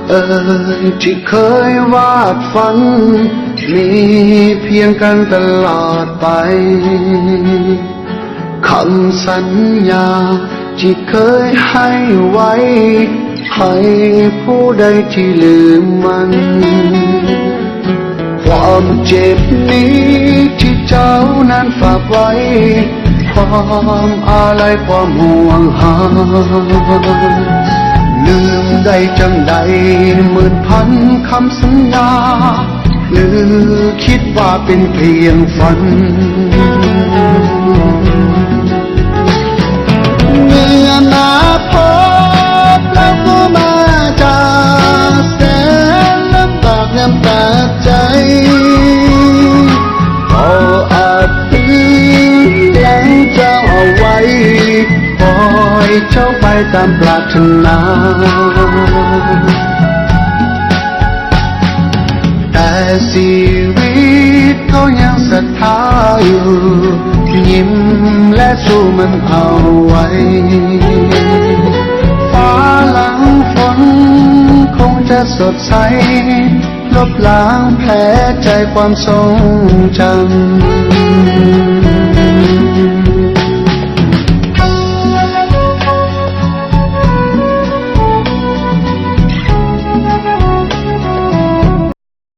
เอ่ยที่เคยวาดฝันมีเพียงกันตลอดไปคำสัญญาที่เคยให้ไว้ให้ผู้ใดที่ลืมมันความเจ็บนี้ที่เจ้านั้นฝากไว้ความอาลัยความห่วงหาลืมได้จังใดหมื่นพันคำสัญญาหรือคิดว่าเป็นเพียงฝันเมื่อมาพบแล้วก็มาจากแสนลำบากน้ำตาใจขออาจปืนหลังเจ้าเอาไว้ปล่อยเจ้าไปตามปรารถนาแต่ชีวิตก็ยังศรัทธาอยู่ยิ้มและสู้มันเอาไว้ฟ้าหลังฝนคงจะสดใสลบล้างแผลใจความทรงจำ